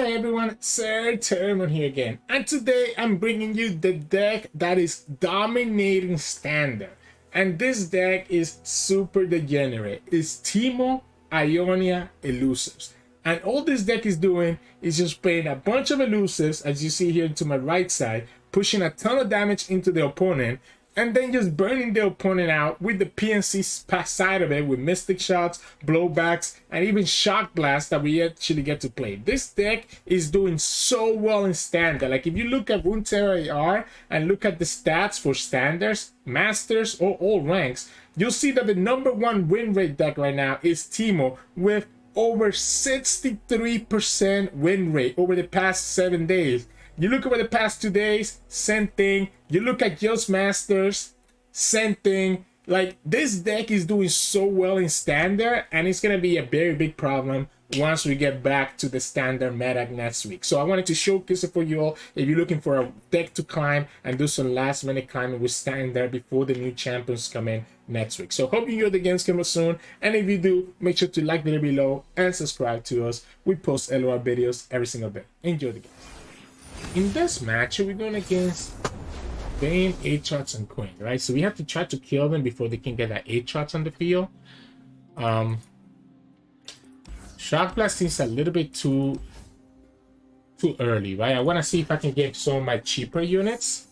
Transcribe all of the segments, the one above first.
Hey everyone, Sirturmund here again, and today I'm bringing you the deck that is dominating standard, and this deck is super degenerate. It's Teemo Ionia Elusives, and all this deck is doing is just playing a bunch of elusives, as you see here to my right side, pushing a ton of damage into the opponent, and then just burning the opponent out with the PNC side of it, with Mystic Shots, Blowbacks, and even Shock Blast that we actually get to play. This deck is doing so well in Standard. Like, if you look at Runeterra AR and look at the stats for Standards, Masters, or all ranks, you'll see that the #1 win rate deck right now is Teemo, with over 63% win rate over the past 7 days. You look over the past 2 days, same thing. You look at just Masters, same thing. Like, this deck is doing so well in Standard, and it's going to be a very big problem once we get back to the Standard meta next week. So I wanted to showcase it for you all if you're looking for a deck to climb and do some last minute climbing with Standard before the new champions come in next week. So hope you enjoy the games coming soon, and if you do, make sure to like the video below and subscribe to us. We post LOR videos every single day. Enjoy the game. In this match, we're going against Vayne, Aatrox, and Quinn, right? So we have to try to kill them before they can get that Aatrox on the field. Shock Blast seems a little bit too early, right? I want to see if I can get some of my cheaper units.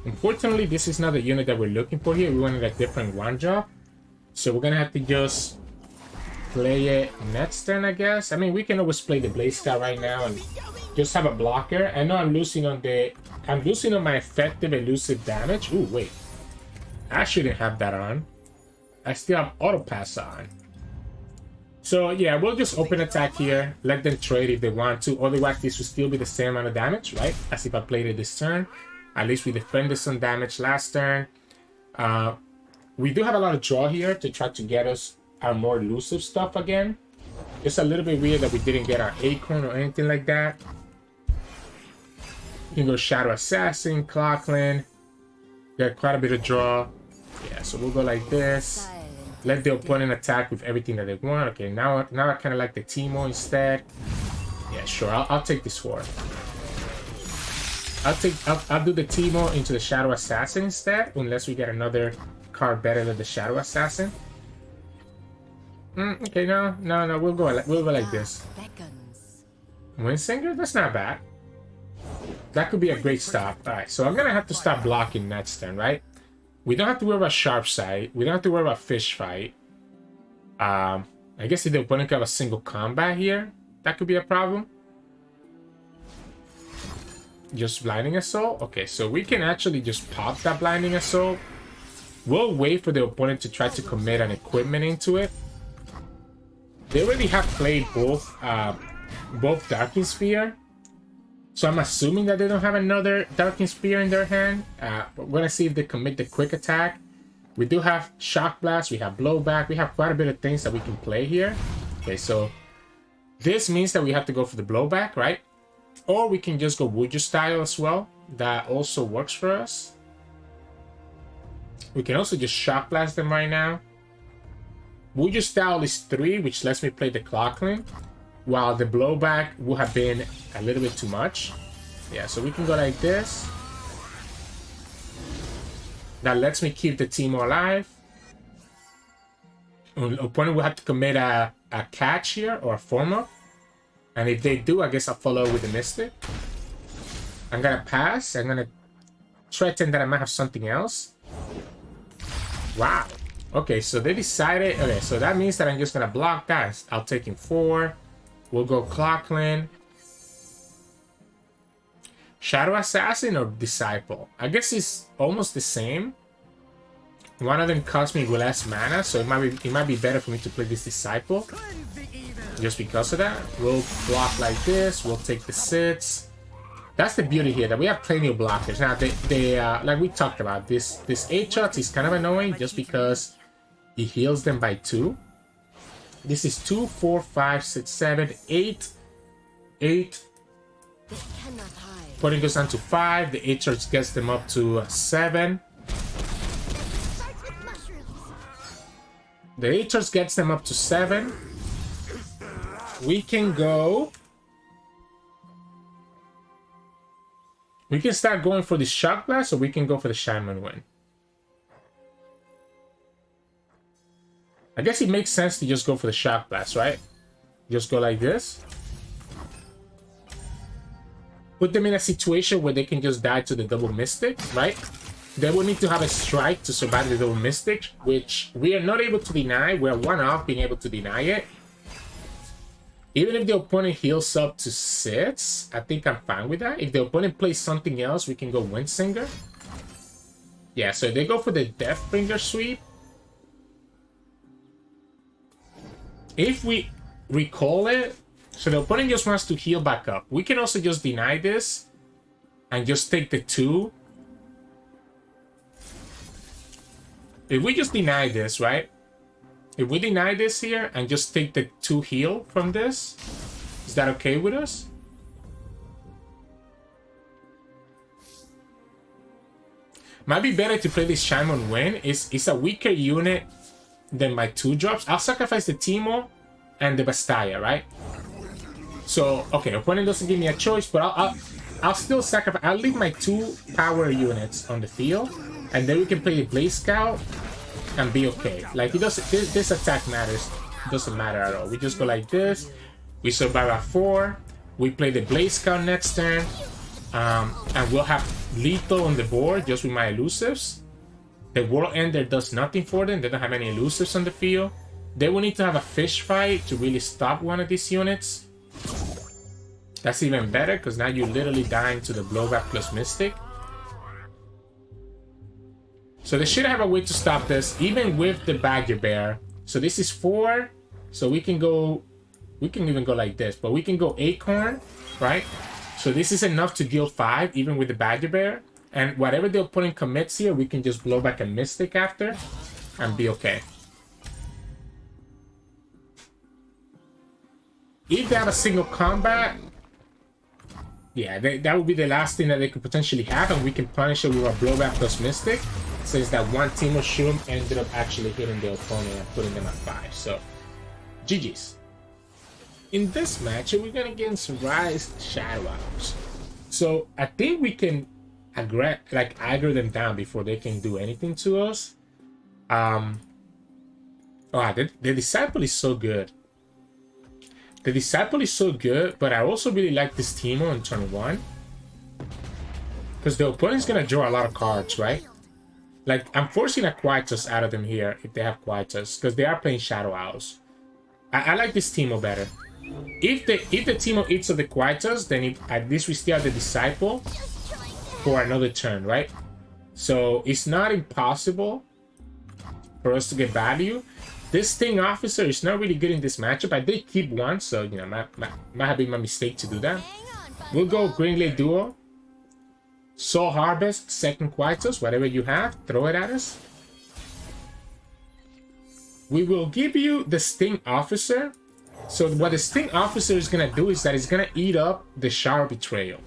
Unfortunately, this is not the unit that we're looking for here. We wanted a different one drop. So we're going to have to just play it next turn, I guess. I mean, we can always play the Blaze Scout right now and just have a blocker. I know I'm losing on my effective elusive damage. Ooh, wait. I shouldn't have that on. I still have auto pass on. So yeah, we'll just open attack here. Let them trade if they want to. Otherwise, this will still be the same amount of damage, right? As if I played it this turn. At least we defended some damage last turn. We do have a lot of draw here to try to get us our more elusive stuff again. It's a little bit weird that we didn't get our Acorn or anything like that. You can go Shadow Assassin, Caitlyn. Get quite a bit of draw. Yeah, so we'll go like this. Let the opponent attack with everything that they want. Okay, now I kind of like the Teemo instead. Yeah, sure. I'll take this for it. I'll do the Teemo into the Shadow Assassin instead, unless we get another card better than the Shadow Assassin. Okay, no. We'll go like this. Windsinger? That's not bad. That could be a great stop. Alright, so I'm gonna have to stop blocking next turn, right? We don't have to worry about Sharp Sight. We don't have to worry about Fish Fight. I guess if the opponent can have a single combat here, that could be a problem. Just Blinding Assault? Okay, so we can actually just pop that Blinding Assault. We'll wait for the opponent to try to commit an equipment into it. They already have played both Darking Sphere. So I'm assuming that they don't have another Darking Spear in their hand. We're going to see if they commit the quick attack. We do have Shock Blast. We have Blowback. We have quite a bit of things that we can play here. Okay, so this means that we have to go for the Blowback, right? Or we can just go Wuju style as well. That also works for us. We can also just Shock Blast them right now. Wuju style is 3, which lets me play the Caitlyn, while the Blowback would have been a little bit too much. Yeah, so we can go like this. That lets me keep the Teemo alive. The opponent will have to commit a catch here or a form-up. And if they do, I guess I'll follow with the Mystic. I'm gonna pass. I'm gonna threaten that I might have something else. Wow. Okay, so they decided... Okay, so that means that I'm just gonna block that. I'll take in 4. We'll go Caitlyn. Shadow Assassin or Disciple? I guess it's almost the same. One of them costs me less mana, so it might be better for me to play this Disciple. Just because of that. We'll block like this. We'll take the sits. That's the beauty here, that we have plenty of blockers. Now, they like we talked about, this Aatrox is kind of annoying just because he heals them by 2. This is 2, 4, 5, 6, 7, 8. 8. Putting us down to 5. The Aatrox gets them up to 7. The Aatrox gets them up to 7. We can go We can start going for the Shock Blast, or we can go for the Shaman Win. I guess it makes sense to just go for the Shock Blast, right? Just go like this. Put them in a situation where they can just die to the double Mystic, right? They will need to have a strike to survive the double Mystic, which we are not able to deny. We're one off being able to deny it. Even if the opponent heals up to 6, I think I'm fine with that. If the opponent plays something else, we can go Windsinger. Yeah, so they go for the Deathbringer sweep. If we recall it, so the opponent just wants to heal back up. We can also just deny this and just take the 2. If we just deny this, right? If we deny this here and just take the 2 heal from this, is that okay with us? Might be better to play this Shaman Win. It's a weaker unit than my 2 drops. I'll sacrifice the Teemo and the Bastaya, right? So, okay, opponent doesn't give me a choice, but I'll still sacrifice. I'll leave my 2 power units on the field, and then we can play the Blaze Scout and be okay. Like, it doesn't, this attack matters. It doesn't matter at all. We just go like this. We survive at 4. We play the Blaze Scout next turn. And we'll have lethal on the board just with my Elusives. The World Ender does nothing for them. They don't have any Elusives on the field. They will need to have a fish fight to really stop one of these units. That's even better, because now you're literally dying to the Blowback plus Mystic. So they should have a way to stop this, even with the Badger Bear. So this is 4. So we can go... We can even go like this, but we can go Acorn, right? So this is enough to deal 5, even with the Badger Bear. And whatever the opponent commits here, we can just blow back a Mystic after and be okay. If they have a single combat, yeah, that would be the last thing that they could potentially have, and we can punish it with a blowback plus Mystic, since that one Teemo Shroom ended up actually hitting the opponent and putting them at 5. So, GG's. In this match, we're gonna get some Ryze Shadow Owls. So I think we can aggro them down before they can do anything to us. The Disciple is so good. The Disciple is so good, but I also really like this Teemo on turn 1. Because the opponent's gonna draw a lot of cards, right? Like, I'm forcing a Quietus out of them here if they have Quietus, because they are playing Shadow Owls. I like this Teemo better. If the Teemo eats of the Quietus, then at least we still have the Disciple for another turn, right? So it's not impossible for us to get value. This Sting Officer is not really good in this matchup. I did keep 1, so, you know, might have been my mistake to do that. We'll go Greenglade Duo. Soul Harvest, second Quietus, whatever you have, throw it at us. We will give you the Sting Officer. So what the Sting Officer is going to do is that it's going to eat up the Shower Betrayal.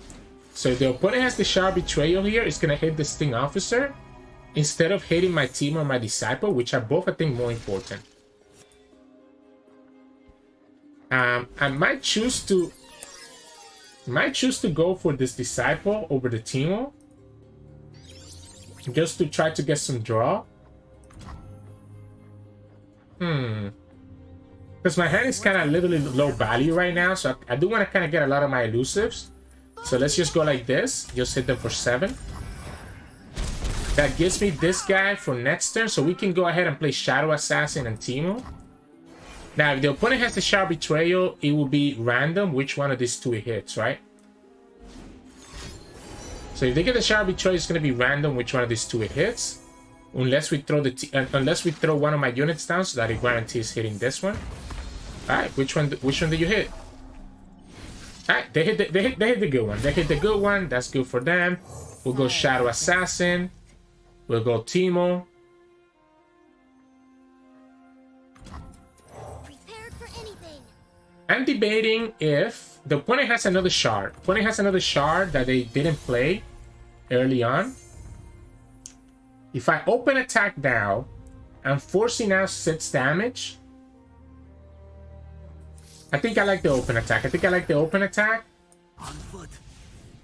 So if the opponent has the Shower Betrayal here, it's going to hit the Sting Officer instead of hitting my Teemo or my Disciple, which are both, I think, more important. I might choose to go for this Disciple over the Teemo, just to try to get some draw. Because my hand is kind of literally low value right now, so I do want to kind of get a lot of my Elusives. So let's just go like this, just hit them for 7. That gives me this guy for next turn, so we can go ahead and play Shadow Assassin and Teemo. Now, if the opponent has the Shower Betrayal, it will be random which one of these 2 it hits, right? So if they get the Shower Betrayal, it's going to be random which one of these 2 it hits. Unless we throw one of my units down, so that it guarantees hitting this one. Alright, which one do you hit? Alright, they hit the good one. They hit the good one, that's good for them. We'll go Shadow Assassin. We'll go Teemo. I'm debating if the opponent has another shard. Opponent has another shard that they didn't play early on. If I open attack now, I'm forcing out 6 damage. I think I like the open attack.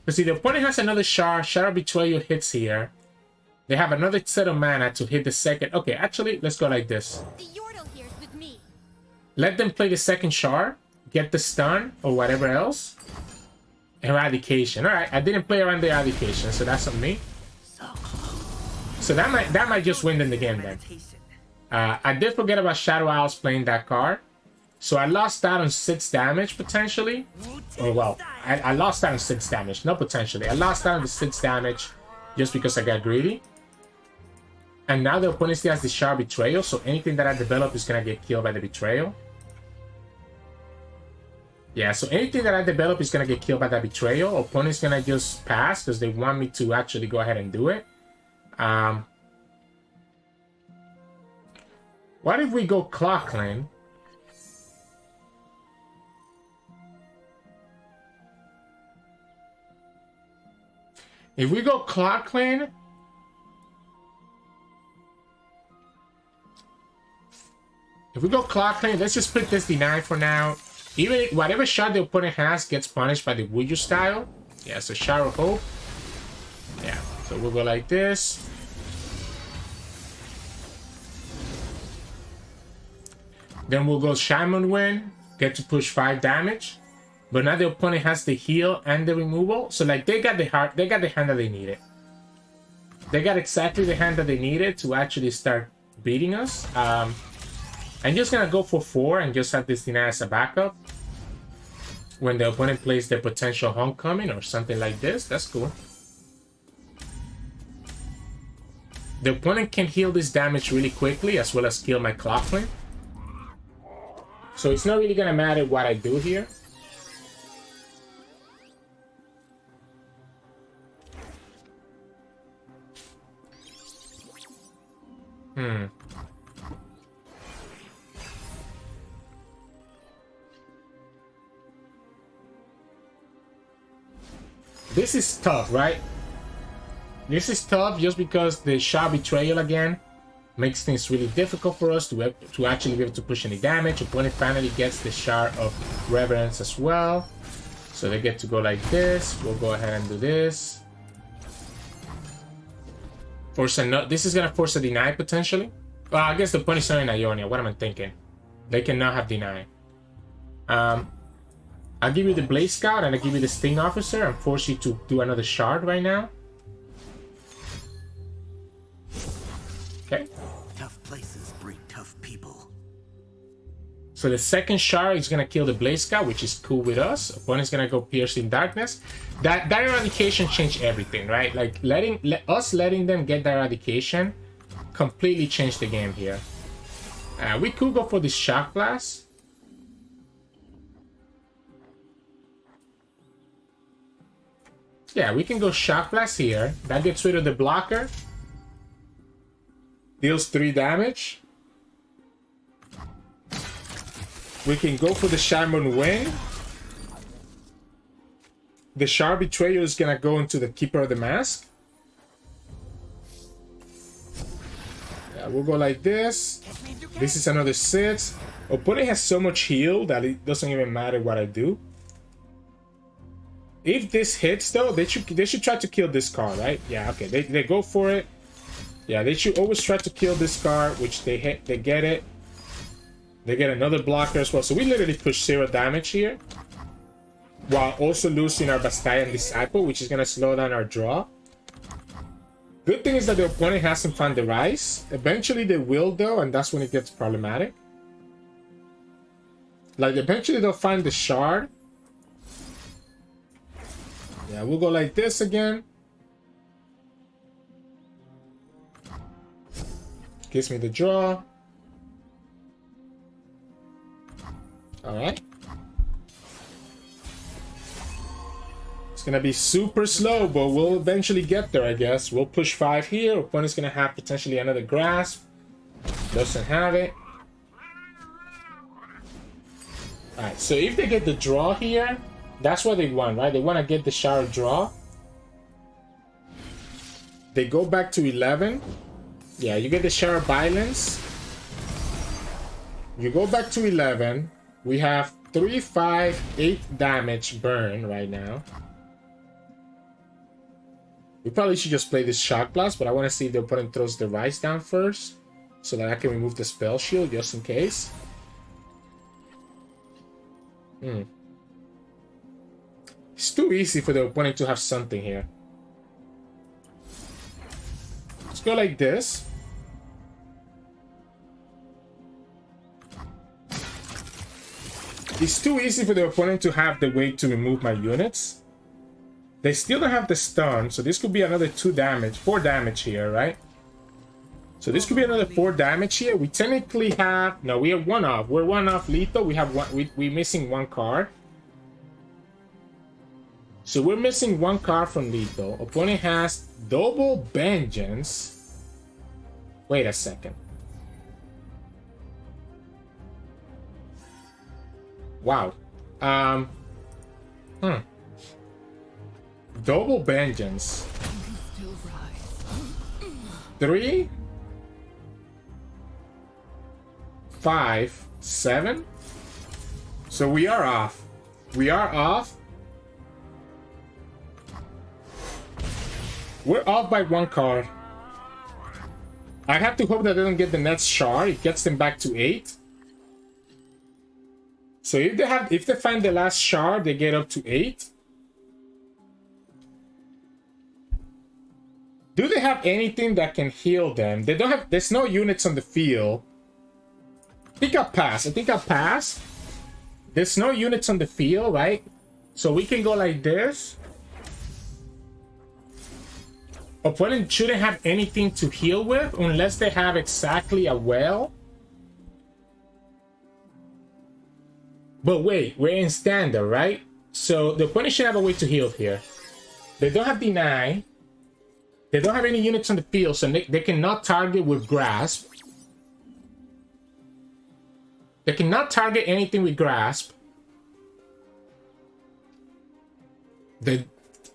Because Because if the opponent has another shard, Shadow Betrayal hits here. They have another set of mana to hit the second. Okay, actually, let's go like this. Let them play the second shard, get the stun, or whatever else. Eradication. Alright, I didn't play around the eradication, so that's on me. So that might just win them the game then. I did forget about Shadow Isles playing that card. So I lost that on 6 damage, potentially. Or, well, I lost that on 6 damage. Not potentially. I lost that on the 6 damage just because I got greedy. And now the opponent still has the Shard Betrayal, so anything that I develop is going to get killed by the Betrayal. Yeah, so anything that I develop is going to get killed by that Betrayal. Opponent's going to just pass because they want me to actually go ahead and do it. What if we go Caitlyn? If we go Caitlyn, let's just put this deny for now. Even if whatever shot the opponent has gets punished by the Wuju style. Yeah, so Shower of Hope. Yeah, so we'll go like this. Then we'll go Shaman Win, get to push 5 damage. But now the opponent has the heal and the removal. So like they got the hand that they needed. They got exactly the hand that they needed to actually start beating us. I'm just gonna go for 4 and just have this deny as a backup. When the opponent plays their potential homecoming or something like this, that's cool. The opponent can heal this damage really quickly as well as kill my Caitlyn. So it's not really gonna matter what I do here. This is tough, right? This is tough just because the Shard Betrayal again makes things really difficult for us to actually be able to push any damage. Opponent finally gets the Shard of Reverence as well. So they get to go like this. We'll go ahead and do this. This is gonna force a deny potentially. Well, I guess the opponent is not in Ionia. What am I thinking? They cannot have deny. I'll give you the Blaze Scout and I'll give you the Sting Officer and force you to do another shard right now. Okay. Tough places breed tough people. So the second shard is gonna kill the Blaze Scout, which is cool with us. Opponent's gonna go Piercing Darkness. That eradication changed everything, right? Like letting them get that eradication completely changed the game here. We could go for the Shock Blast. Yeah, we can go Shock Blast here. That gets rid of the blocker. Deals 3 damage. We can go for the Shaman Wing. The Shard Betrayer is gonna go into the Keeper of the Mask. Yeah, we'll go like this. This is another 6. Opponent has so much heal that it doesn't even matter what I do. If this hits though, they should try to kill this card, right? Yeah, okay. They go for it. Yeah, they should always try to kill this card, which they hit. They get it. They get another blocker as well. So we literally push 0 damage here, while also losing our Bastian Disciple, which is gonna slow down our draw. Good thing is that the opponent hasn't found the Ryze. Eventually they will though, and that's when it gets problematic. Like eventually they'll find the shard. Yeah, we'll go like this again. Gives me the draw. Alright. It's gonna be super slow, but we'll eventually get there, I guess. We'll push 5 here. Opponent's gonna have potentially another Grasp. Doesn't have it. Alright, so if they get the draw here, that's what they want, right? They want to get the shower draw. They go back to 11. Yeah, you get the shower violence. You go back to 11. We have 3, 5, 8 damage burn right now. We probably should just play this Shock Blast, but I want to see if the opponent throws the Ryze down first, so that I can remove the spell shield just in case. It's too easy for the opponent to have something here. Let's go like this. It's too easy for the opponent to have the way to remove my units. They still don't have the stun, so this could be another 4 damage here, right? So this could be another 4 damage here. We technically have... No, we are 1 off. We're 1 off lethal. We have we're missing 1 card. So we're missing 1 card from lethal. Opponent has double vengeance. Wait a second. Wow. Double vengeance. 3, 5, 7. So we are off. We are off. We're off by 1 card. I have to hope that they don't get the next shard. It gets them back to 8. So if they find the last shard, they get up to 8. Do they have anything that can heal them? They don't have. There's no units on the field. I think I'll pass. There's no units on the field, right? So we can go like this. Opponent shouldn't have anything to heal with unless they have exactly a well. But wait, we're in standard, right? So the opponent should have a way to heal here. They don't have deny. They don't have any units on the field, so they cannot target with grasp. They cannot target anything with grasp.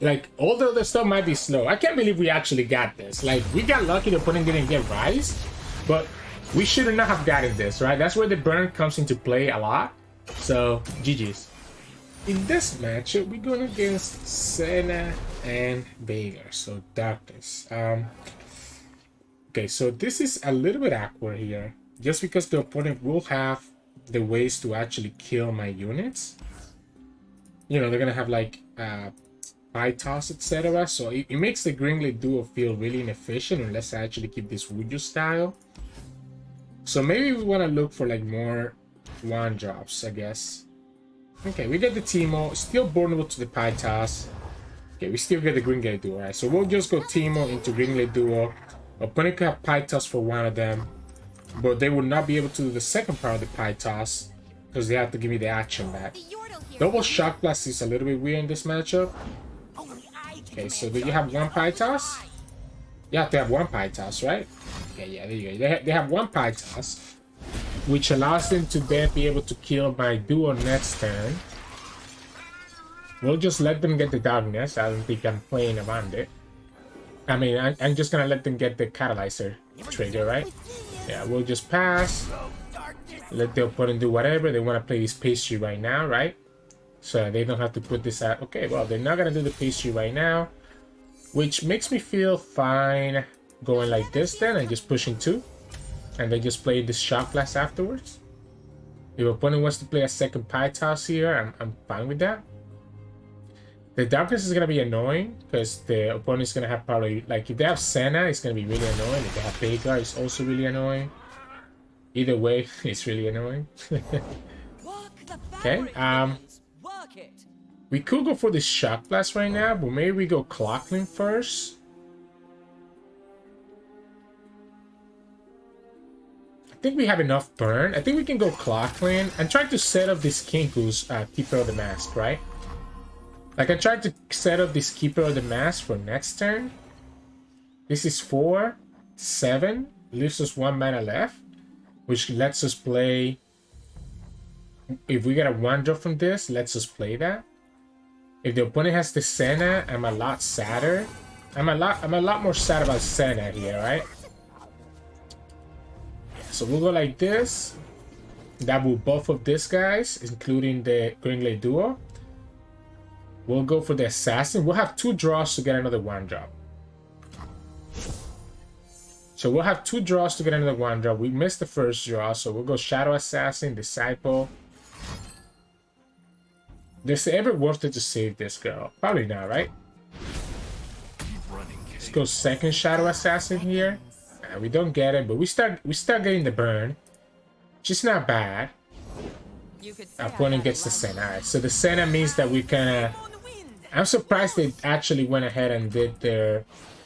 Like, all the other stuff might be slow. I can't believe we actually got this. Like, we got lucky the opponent didn't get Ryze, but we should not have gotten this, right? That's where the burn comes into play a lot. So, GG's. In this matchup, we're going against Senna and Veigar. So, darkness. Okay, so this is a little bit awkward here. Just because the opponent will have the ways to actually kill my units. You know, they're going to have like pie toss, etc. So it makes the Gringley duo feel really inefficient unless I actually keep this Wuju style. So maybe we want to look for like more 1-drops, I guess. Okay, we get the Teemo, still vulnerable to the pie toss. Okay, we still get the Gringley duo, right? So we'll just go Teemo into Gringley duo. Opponent can have pie toss for 1 of them, but they will not be able to do the second part of the pie toss because they have to give me the action back. Double Shock Blast is a little bit weird in this matchup. Okay, so do you have 1 pie toss? You have to have 1 pie toss, right? Okay, yeah, there you go. They have 1 pie toss, which allows them to then be able to kill my duo next turn. We'll just let them get the darkness. I don't think I'm playing around it. I mean, I'm just gonna let them get the catalyzer trigger, right? Yeah, we'll just pass. Let the opponent do whatever. They want to play this pastry right now, right? So they don't have to put this out. Okay, well, they're not gonna do the pastry right now, which makes me feel fine going like this then and just pushing 2. And then just play this Shock Blast afterwards. If opponent wants to play a second pie toss here, I'm fine with that. The darkness is going to be annoying because the opponent is going to have probably, like, if they have Senna, it's going to be really annoying. If they have Veigar, it's also really annoying. Either way, it's really annoying. Okay, we could go for the Shock Blast right now, but maybe we go Clockling first. I think we have enough burn. I think we can go Clockling. I'm trying to set up this Kinku's Keeper of the Mask, right? Like, I tried to set up this Keeper of the Mask for next turn. This is 4, 7. Leaves us 1 mana left, which lets us play. If we get a 1-drop from this, lets us play that. If the opponent has the Senna, I'm a lot sadder. I'm a lot more sad about Senna here, right? So we'll go like this. That will buff up these guys, including the Gringley duo. We'll go for the Assassin. We'll have 2 draws to get another 1-drop. So we'll have 2 draws to get another 1 draw. We missed the first draw, so we'll go Shadow Assassin, Disciple. Is it ever worth it to save this girl? Probably not, right? Let's go second Shadow Assassin here. We don't get it, but we start getting the burn. Just not bad. Our opponent gets the Senna. Alright, so the Senna means that we kinda... I'm surprised they actually went ahead and did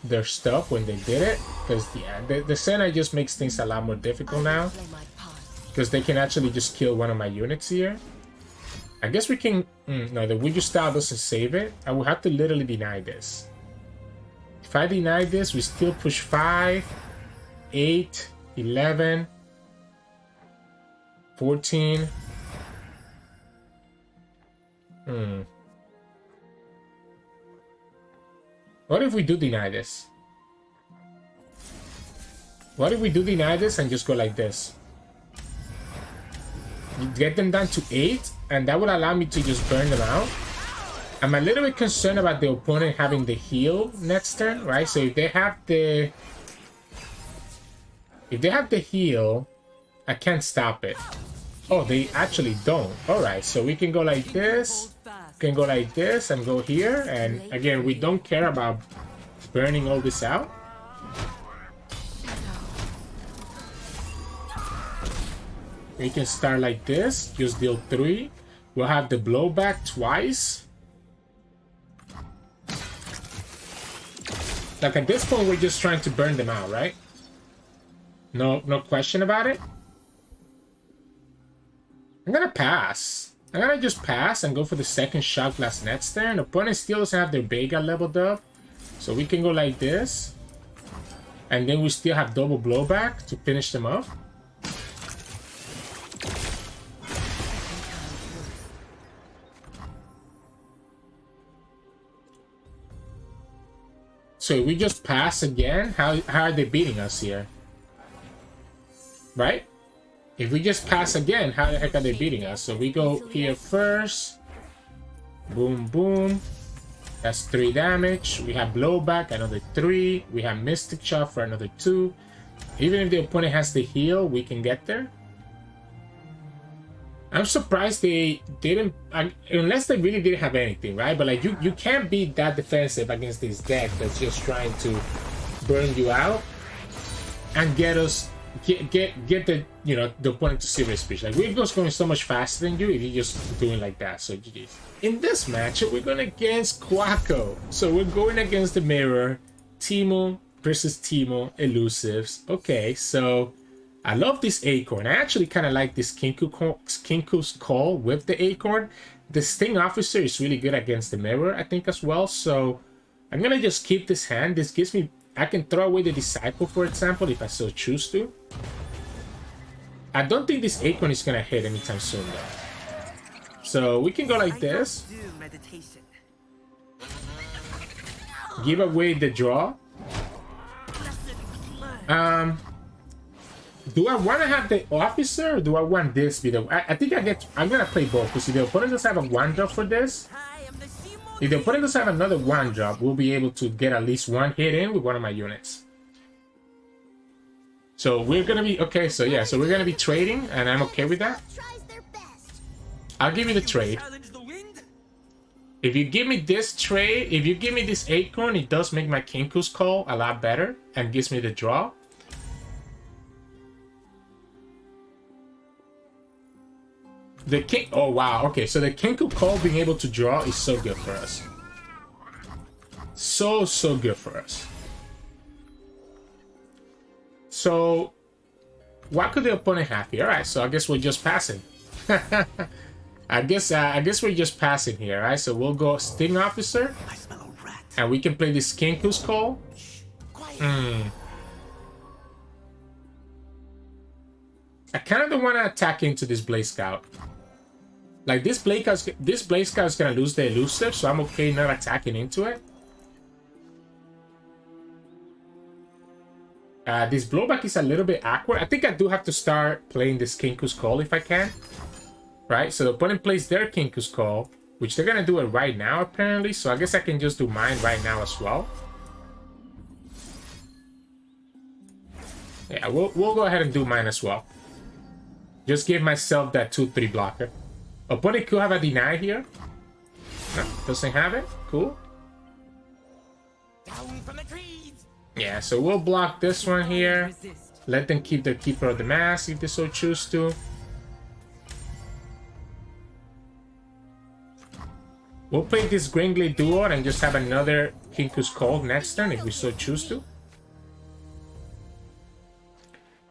their stuff when they did it. Because yeah, the Senna just makes things a lot more difficult now. Because they can actually just kill one of my units here. I guess we can... no, the Ouija style doesn't save it. I will have to literally deny this. If I deny this, we still push 5, 8, 11, 14. What if we do deny this? What if we do deny this and just go like this? You get them down to 8, and that would allow me to just burn them out. I'm a little bit concerned about the opponent having the heal next turn, right? So if they have the... If they have the heal, I can't stop it. Oh, they actually don't. Alright, so we can go like this. We can go like this and go here. And again, we don't care about burning all this out. We can start like this. Just deal 3. We'll have the blowback twice. Like at this point, we're just trying to burn them out, right? No question about it. I'm gonna pass. I'm gonna just pass and go for the second Shock Blast next turn. Opponent still doesn't have their Veigar leveled up. So we can go like this. And then we still have double blowback to finish them off. So if we just pass again, how are they beating us here? Right? If we just pass again, how the heck are they beating us? So we go here first. Boom, boom. That's 3 damage. We have blowback, another 3. We have Mystic Shot for another 2. Even if the opponent has the heal, we can get there. I'm surprised they didn't, unless they really didn't have anything, right? But like you can't be that defensive against this deck that's just trying to burn you out and get us get the the opponent to serious speech. Like we're just going so much faster than you if you're just doing like that. So GG's. In this matchup, we're going against Quacko. So we're going against the mirror, Teemo versus Teemo Elusives. Okay, so I love this Acorn. I actually kind of like this Kinku's Call with the Acorn. The Sting Officer is really good against the Mirror, I think, as well. So I'm going to just keep this hand. This gives me... I can throw away the Disciple, for example, if I so choose to. I don't think this Acorn is going to hit anytime soon, though. So we can go like this. Give away the draw. Do I want to have the officer or do I want this be the... I think I'm going to play both. Because if the opponent does have a 1-drop for this, if the opponent does have another 1-drop, we'll be able to get at least 1 hit in with one of my units. So we're going to be... Okay, so yeah. So we're going to be trading and I'm okay with that. I'll give you the trade. If you give me this trade, if you give me this Acorn, it does make my Kinku's Call a lot better and gives me the draw. The king... Oh, wow. Okay, so the Kinku Call being able to draw is so good for us. So good for us. So, what could the opponent have here? Alright, so I guess we're just passing. I guess we're just passing here, right? So we'll go Sting Officer. I smell a rat. And we can play this Kinku's Call. I kind of don't want to attack into this Blaze Scout. Like this Blaze Scout is gonna lose the Elusive, so I'm okay not attacking into it. This blowback is a little bit awkward. I think I do have to start playing this Kinku's Call if I can. Right, so the opponent plays their Kinku's Call, which they're gonna do it right now apparently, so I guess I can just do mine right now as well. Yeah, we'll go ahead and do mine as well. Just give myself that 2-3 blocker. Opponent could have a deny here. No, doesn't have it. Cool. Down from the trees. Yeah, so we'll block this one here. Let them keep their Keeper of the Mask if they so choose to. We'll play this Gringly Duo and just have another Kinku's Cold next turn if we so choose to.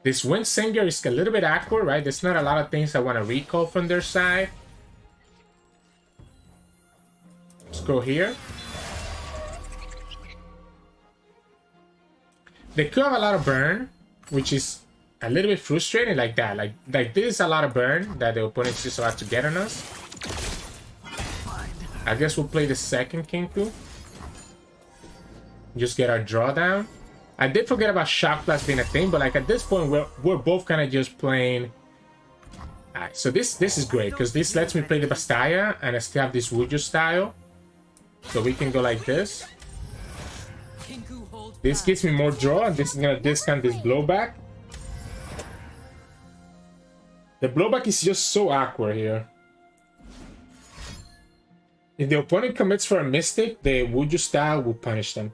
This Windsinger is a little bit awkward, right? There's not a lot of things I want to recall from their side. Let's go here. They could have a lot of burn, which is a little bit frustrating like that. Like this is a lot of burn that the opponent's just about to get on us. I guess we'll play the second Kinku. Just get our drawdown. I did forget about Shock Blast being a thing, but like at this point we're both kind of just playing. Alright, so this is great because this lets me play the Bastaya and I still have this Wuju style. So we can go like this. This gives me more draw and this is gonna discount this blowback. The blowback is just so awkward here. If the opponent commits for a Mystic, the Wuju style will punish them.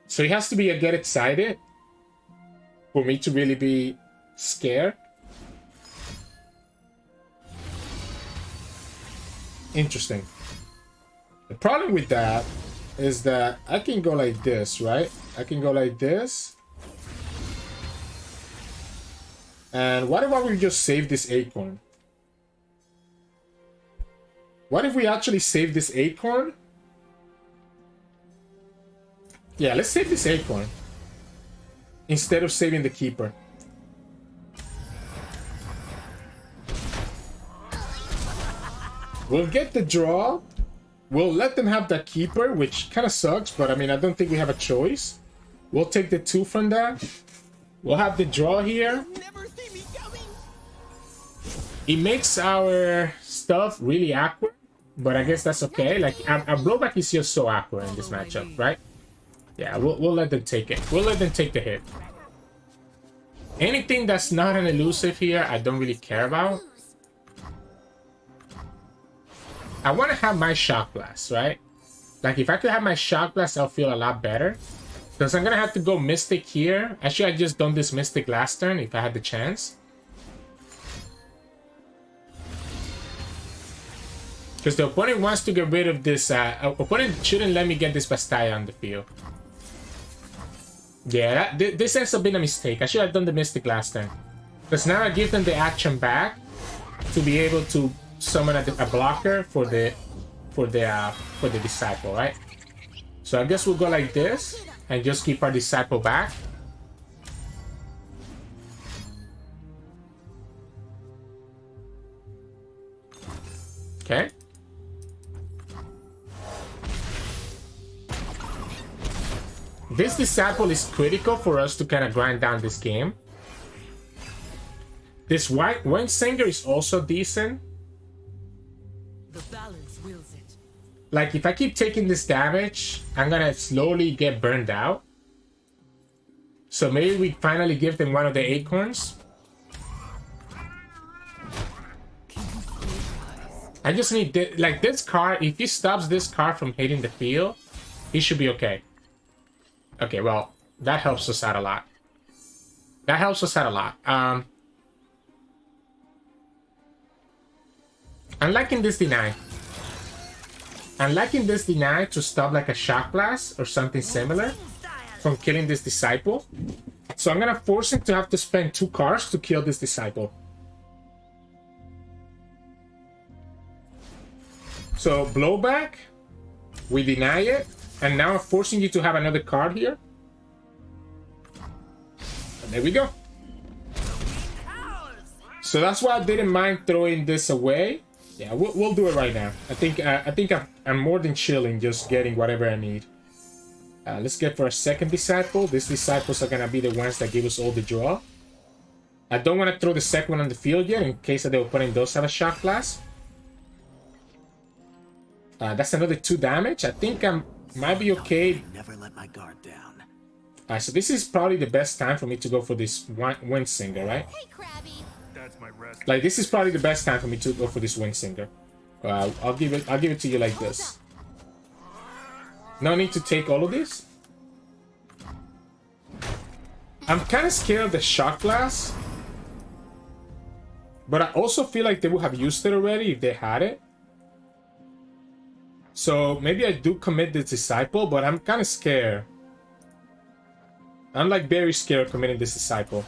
So it has to be a Get Excited for me to really be scared. Interesting. The problem with that is that I can go like this, right? I can go like this. And what if I would just save this Acorn? What if we actually save this Acorn? Yeah, let's save this Acorn instead of saving the Keeper. We'll get the draw. We'll let them have the Keeper, which kind of sucks, but I mean, I don't think we have a choice. We'll take the 2 from that. We'll have the draw here. It makes our stuff really awkward, but I guess that's okay. Like, our blowback is just so awkward in this matchup, right? Yeah, we'll let them take it. We'll let them take the hit. Anything that's not an elusive here, I don't really care about. I want to have my Shock Blast, right? Like, if I could have my Shock Blast, I'll feel a lot better. Because I'm going to have to go Mystic here. Actually, I just done this Mystic last turn if I had the chance. Because the opponent wants to get rid of this... opponent shouldn't let me get this Bastaya on the field. Yeah, this ends up being a mistake. I should have done the Mystic last turn. Because now I give them the action back to be able to summon a blocker for the Disciple, right? So I guess we'll go like this and just keep our Disciple back. Okay. This Disciple is critical for us to kind of grind down this game. This Windsinger is also decent. The balance wills it. Like, if I keep taking this damage, I'm gonna slowly get burned out. So maybe we finally give them one of the Acorns. I just need like this card. If he stops this card from hitting the field, he should be okay. Okay, well, that helps us out a lot. That helps us out a lot. I'm liking this deny. I'm liking this deny to stop like a Shock Blast or something similar from killing this Disciple. So I'm gonna force him to have to spend 2 cards to kill this Disciple. So blowback, we deny it, and now I'm forcing you to have another card here. And there we go. So that's why I didn't mind throwing this away. Yeah, we'll do it right now. I think I'm more than chilling just getting whatever I need. Let's get for a second Disciple. These Disciples are gonna be the ones that give us all the draw. I don't want to throw the second one on the field yet in case the opponent does have a Shock Blast. That's another 2 damage. I think I might be okay. Never let my guard down. Alright, so this is probably the best time for me to go for this wind singer, right? Hey, Krabby. That's my rest. Like, this is probably the best time for me to go for this wind singer. I'll give it to you like this. No need to take all of this. I'm kind of scared of the shock blast, but I also feel like they would have used it already if they had it. So maybe I do commit this disciple, but I'm kind of scared. I'm like very scared of committing this disciple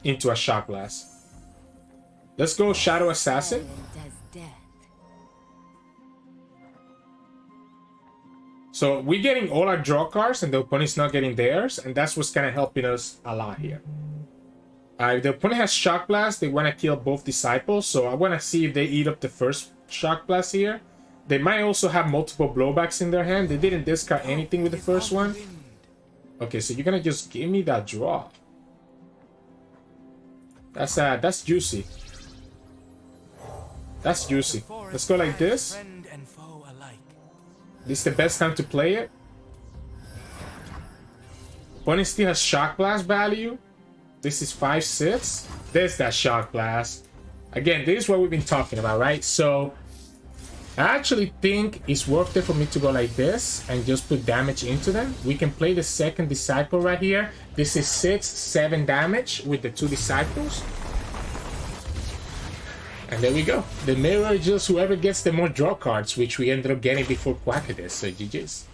into a shock blast. Let's go Shadow Assassin. So we're getting all our draw cards and the opponent's not getting theirs, and that's what's kind of helping us a lot here. If the opponent has Shock Blast, they want to kill both disciples, so I want to see if they eat up the first Shock Blast here. They might also have multiple blowbacks in their hand. They didn't discard anything with the first one. Okay, so you're gonna just give me that draw. That's juicy. That's juicy. Let's go like this. This is the best time to play it. Opponent still has Shock Blast value. This is 5/6. There's that Shock Blast. Again, this is what we've been talking about, right? So I actually think it's worth it for me to go like this and just put damage into them. We can play the second disciple right here. This is 6-7 damage with the 2 disciples. And there we go. The mirror is just whoever gets the more draw cards, which we ended up getting before Quackadis. So GG's.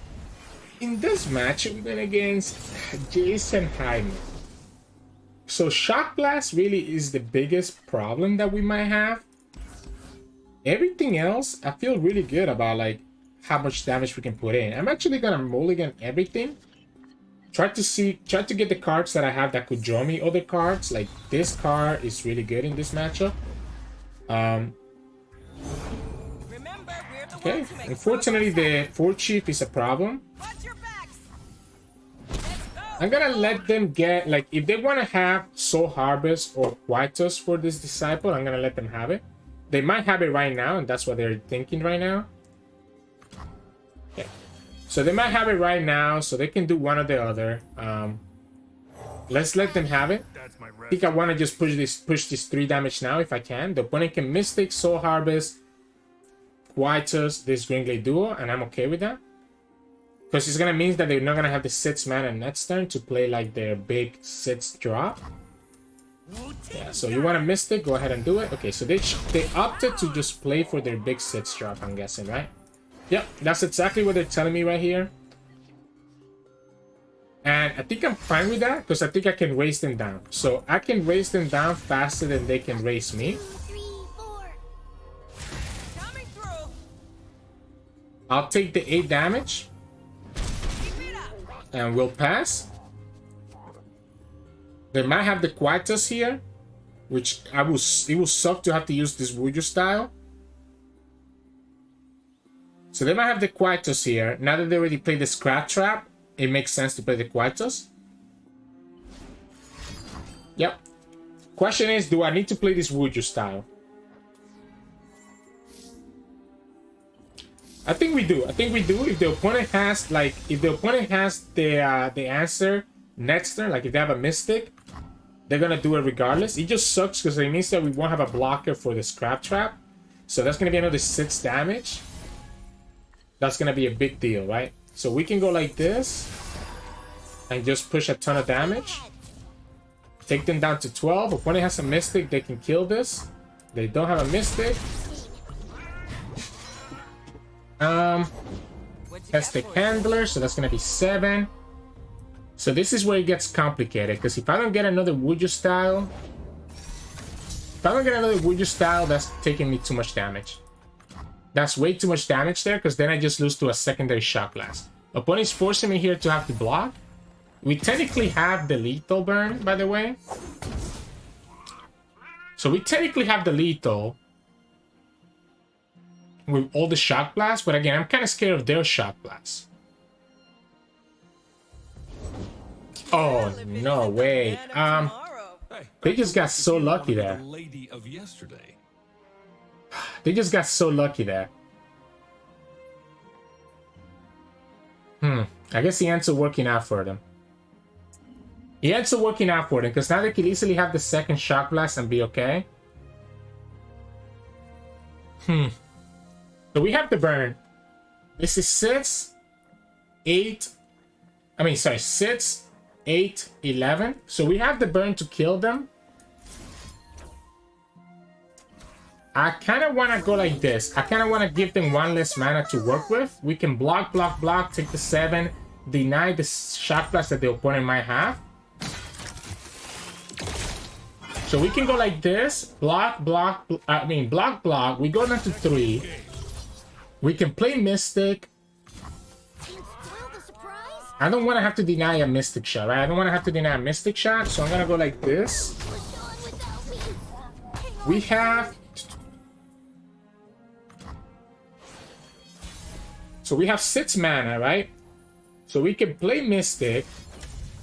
In this match, we're going against Jayce and Heimer. So Shock Blast really is the biggest problem that we might have. Everything else, I feel really good about like how much damage we can put in. I'm actually gonna mulligan everything. Try to get the cards that I have that could draw me other cards. Like this card is really good in this matchup. Okay, unfortunately the 4 Chief is a problem. I'm gonna let them get, like, if they want to have Soul Harvest or Quietus for this disciple, I'm gonna let them have it. They might have it right now, and that's what they're thinking right now. Okay. So they might have it right now, so they can do one or the other. Let's let them have it. I think I want to just push this 3 damage now if I can. The opponent can Mystic, Soul Harvest, Quietus, this Greenglade duo, and I'm okay with that. Because it's gonna mean that they're not gonna have the 6 mana next turn to play like their big 6 drop. Yeah, so you want a Mystic, go ahead and do it. Okay, so they opted to just play for their big 6 drop, I'm guessing, right? Yep, that's exactly what they're telling me right here. And I think I'm fine with that, because I think I can raise them down. So I can raise them down faster than they can raise me. 3, 4. Coming through. I'll take the 8 damage. And we'll pass. They might have the Quietus here, which it will suck to have to use this Voodoo style. So they might have the Quietus here. Now that they already played the Scrap Trap, it makes sense to play the Quietus. Yep. Question is, do I need to play this Voodoo style? I think we do. I think we do. If the opponent has the answer next turn, like if they have a Mystic, they're gonna do it regardless. It just sucks because it means that we won't have a blocker for the Scrap Trap. So that's gonna be another 6 damage. That's gonna be a big deal, right? So we can go like this and just push a ton of damage. Take them down to 12. Opponent has a Mystic, they can kill this. They don't have a Mystic. That's the Handler, so that's gonna be 7. So this is where it gets complicated, because if I don't get another Voodoo style, that's taking me too much damage. That's way too much damage there, because then I just lose to a secondary Shock Blast. Opponent's forcing me here to have to block. We technically have the lethal burn, by the way. So we technically have the lethal with all the Shock Blasts, but again, I'm kind of scared of their Shock Blasts. Oh, no way. They just got so lucky there. They just got so lucky there. I guess the ends are working out for them. It ends up working out for them because now they can easily have the second Shock Blast and be okay. So we have the burn. This is 6, 8. I mean, sorry, 6, 8, 11. So we have the burn to kill them. I kind of want to go like this. I kind of want to give them one less mana to work with. We can block, block, block, take the 7, deny the Shock Blast that the opponent might have. So we can go like this. Block, block, block, block. We go down to 3. We can play Mystic. I don't want to have to deny a Mystic shot, right? I don't want to have to deny a Mystic shot, so I'm going to go like this. We have... So we have 6 mana, right? So we can play Mystic,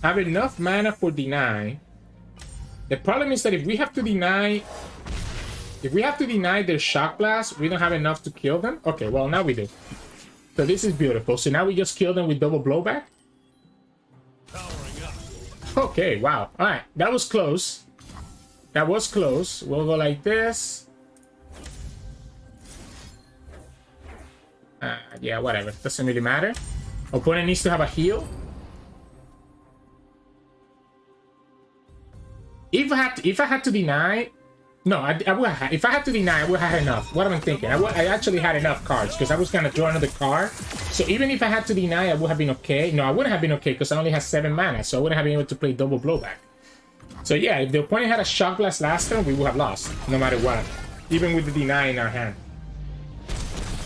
have enough mana for deny. The problem is that if we have to deny their Shock Blast, we don't have enough to kill them. Okay, well now we do. So this is beautiful. So now we just kill them with double blowback. Okay, wow. Alright, that was close. That was close. We'll go like this. Yeah, whatever. Doesn't really matter. Opponent needs to have a heal. If I had to deny, no, I would have, if I had to deny, I would have had enough. What am I thinking? I actually had enough cards because I was gonna draw another card. So even if I had to deny, I would have been okay. No, I wouldn't have been okay because I only had 7 mana, so I wouldn't have been able to play double blowback. So yeah, if the opponent had a Shock Blast last turn, we would have lost no matter what, even with the deny in our hand.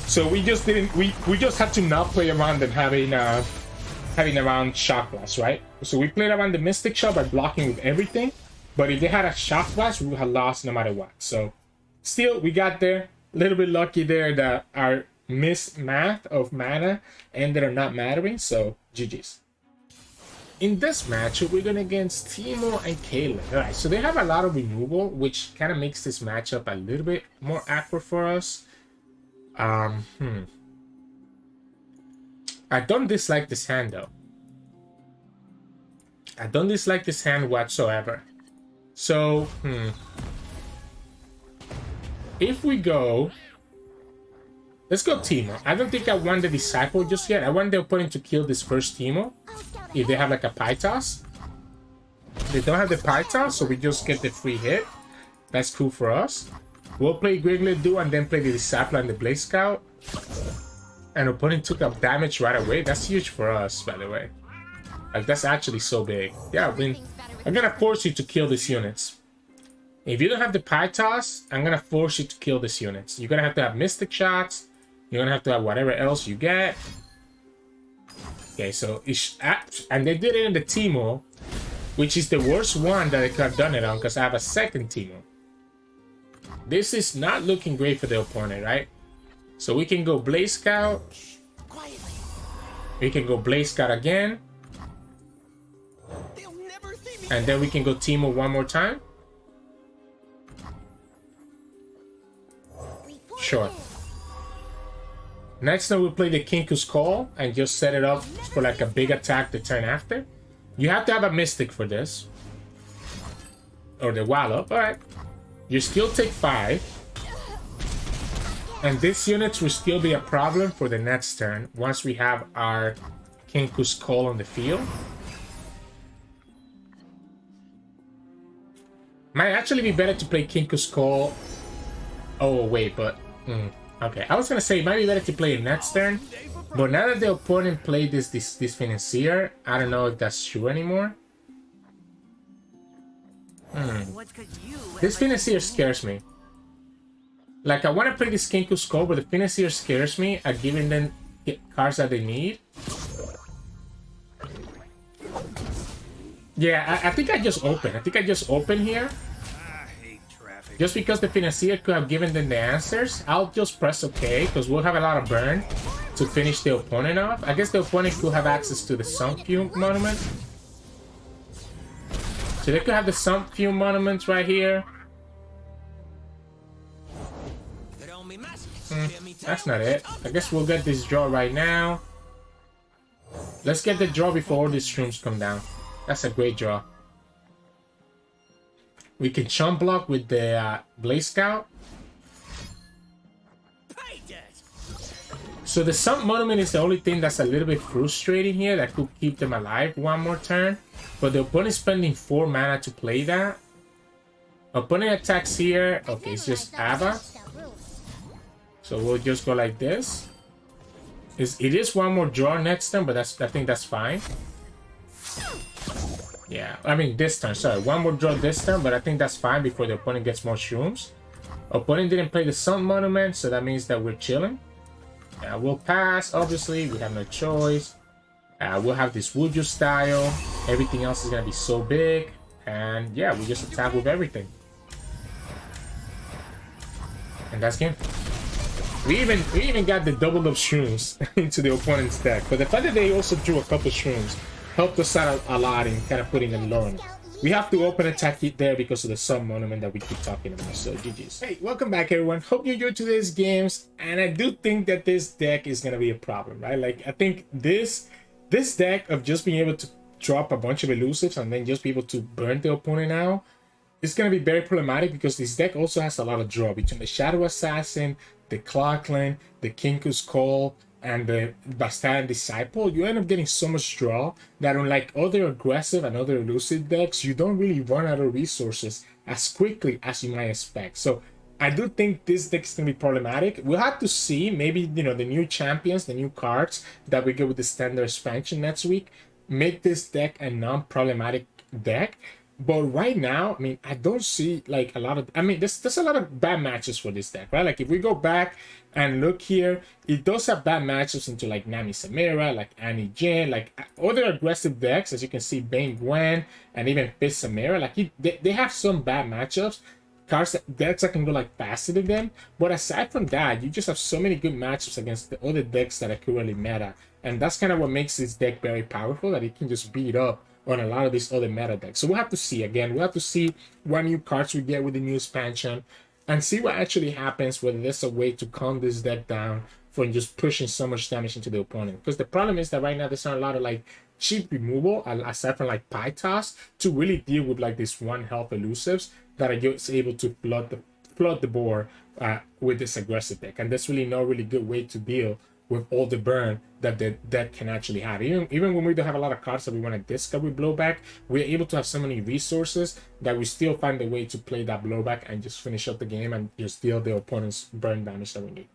So we just didn't. We just had to not play around and having around Shock Blast, right? So we played around the Mystic Shot by blocking with everything. But if they had a Shock Blast, we would have lost no matter what. So still, we got there. A little bit lucky there that our mismath of mana ended up not mattering. So GG's. In this matchup, we're going against Teemo and Caitlyn. Alright, so they have a lot of removal, which kind of makes this matchup a little bit more awkward for us. I don't dislike this hand though. I don't dislike this hand whatsoever. So, if we go, let's go Teemo. I don't think I want the Disciple just yet. I want the opponent to kill this first Teemo. If they have like a pie toss. They don't have the pie toss, so we just get the free hit. That's cool for us. We'll play Griggly Do and then play the Disciple and the Blaze Scout. And opponent took up damage right away. That's huge for us, by the way. Like, that's actually so big. Yeah, I'm gonna force you to kill these units. If you don't have the pie toss, I'm gonna force you to kill these units. You're gonna have to have Mystic Shots. You're gonna have to have whatever else you get. Okay, so and they did it in the Teemo, which is the worst one that I could have done it on because I have a second Teemo. This is not looking great for the opponent, right? So we can go Blaze Scout. We can go Blaze Scout again. And then we can go Teemo one more time. Sure. Next time we'll play the Kinku's Call and just set it up for like a big attack the turn after. You have to have a Mystic for this. Or the Wallop. Alright. You still take 5. And these units will still be a problem for the next turn once we have our Kinku's Call on the field. Might actually be better to play Kinku's Call. Oh, wait, but... okay, I was gonna say it might be better to play it next turn. But now that the opponent played this Financier, I don't know if that's true anymore. This Financier scares me. Like, I want to play this Kinku's Call, but the Financier scares me at giving them cards that they need. Yeah, I think I just open. I think I just open here. Just because the Financier could have given them the answers. I'll just press OK, because we'll have a lot of burn to finish the opponent off. I guess the opponent could have access to the Sump Fume Monument. So they could have the Sump Fume Monument right here. That's not it. I guess we'll get this draw right now. Let's get the draw before all these shrooms come down. That's a great draw. We can chump block with the Blaze Scout. So the Sun Monument is the only thing that's a little bit frustrating here that could keep them alive one more turn. But the opponent is spending 4 mana to play that. Opponent attacks here. Okay, it's just Abba. So we'll just go like this. It is one more draw next turn, but I think that's fine. Yeah, I mean this turn, sorry. One more draw this turn, but I think that's fine before the opponent gets more shrooms. Opponent didn't play the Sun Monument, so that means that we're chilling. We'll pass, obviously. We have no choice. We'll have this Would You style. Everything else is going to be so big. And yeah, we just attack with everything. And that's game. We even got the double up shrooms into the opponent's deck. But the fact that they also drew a couple shrooms helped us out a lot in kind of putting them low on it. We have to open attack it there because of the Sun Monument that we keep talking about. So GG's. Hey, welcome back everyone. Hope you enjoyed today's games. And I do think that this deck is gonna be a problem, right? Like I think this deck of just being able to drop a bunch of elusives and then just be able to burn the opponent out, it's gonna be very problematic because this deck also has a lot of draw between the Shadow Assassin, the Caitlyn, the Kinku's Call, and the Bastardian Disciple. You end up getting so much draw that unlike other aggressive and other elusive decks, you don't really run out of resources as quickly as you might expect. So I do think this deck is going to be problematic. We'll have to see, maybe, you know, the new champions, the new cards that we get with the standard expansion next week, make this deck a non-problematic deck. But right now, I mean, I don't see like a lot of, I mean, there's a lot of bad matches for this deck, right? Like if we go back and look here, it does have bad matchups into like Nami Samira, like Annie Jin, like other aggressive decks, as you can see, Vayne Gwen, and even Fist Samira. Like they have some bad matchups. Decks that can go like faster than them. But aside from that, you just have so many good matchups against the other decks that are currently meta. And that's kind of what makes this deck very powerful, that it can just beat up on a lot of these other meta decks. So we'll have to see. Again, we'll have to see what new cards we get with the new expansion and see what actually happens, whether there's a way to calm this deck down from just pushing so much damage into the opponent. Because the problem is that right now there's not a lot of like cheap removal, aside from like Pie Toss, to really deal with like this 1 health elusives that are just able to flood the board with this aggressive deck. And there's really no really good way to deal with all the burn that the deck can actually have. Even when we don't have a lot of cards that we want to discard with blowback, we're able to have so many resources that we still find a way to play that blowback and just finish up the game and just deal the opponent's burn damage that we need.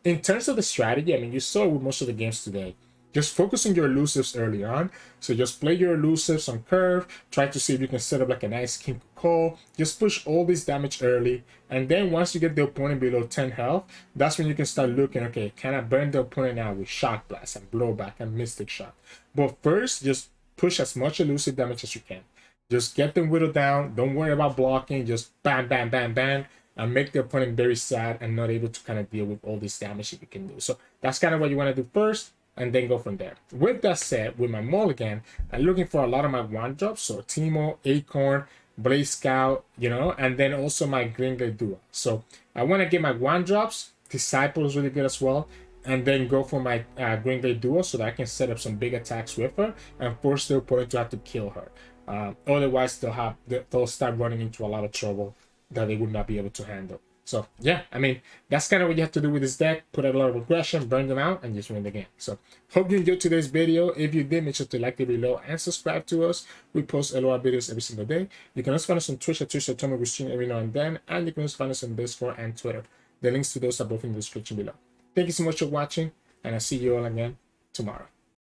In terms of the strategy, I mean, you saw it with most of the games today. Just focus on your elusives early on. So just play your elusives on curve. Try to see if you can set up like a nice King Call. Just push all this damage early. And then once you get the opponent below 10 health, that's when you can start looking, okay, can I burn the opponent out with Shock Blast and Blowback and Mystic Shot? But first, just push as much elusive damage as you can. Just get them whittled down. Don't worry about blocking. Just bam, bam, bam, bam. And make the opponent very sad and not able to kind of deal with all this damage that you can do. So that's kind of what you want to do first, and then go from there. With that said, with my mulligan, I'm looking for a lot of my 1-drops. So Teemo, Acorn, Blaze Scout, you know, and then also my Green Glade Duo. So I want to get my 1-drops. Disciple is really good as well. And then go for my Green Glade Duo so that I can set up some big attacks with her and force the opponent to have to kill her. Otherwise, they'll start running into a lot of trouble that they would not be able to handle. So yeah, I mean, that's kind of what you have to do with this deck. Put out a lot of aggression, burn them out, and just win the game. So hope you enjoyed today's video. If you did, make sure to like it below and subscribe to us. We post LOR videos every single day. You can also find us on Twitch at Sirturmund. We stream every now and then. And you can also find us on Discord and Twitter. The links to those are both in the description below. Thank you so much for watching, and I'll see you all again tomorrow.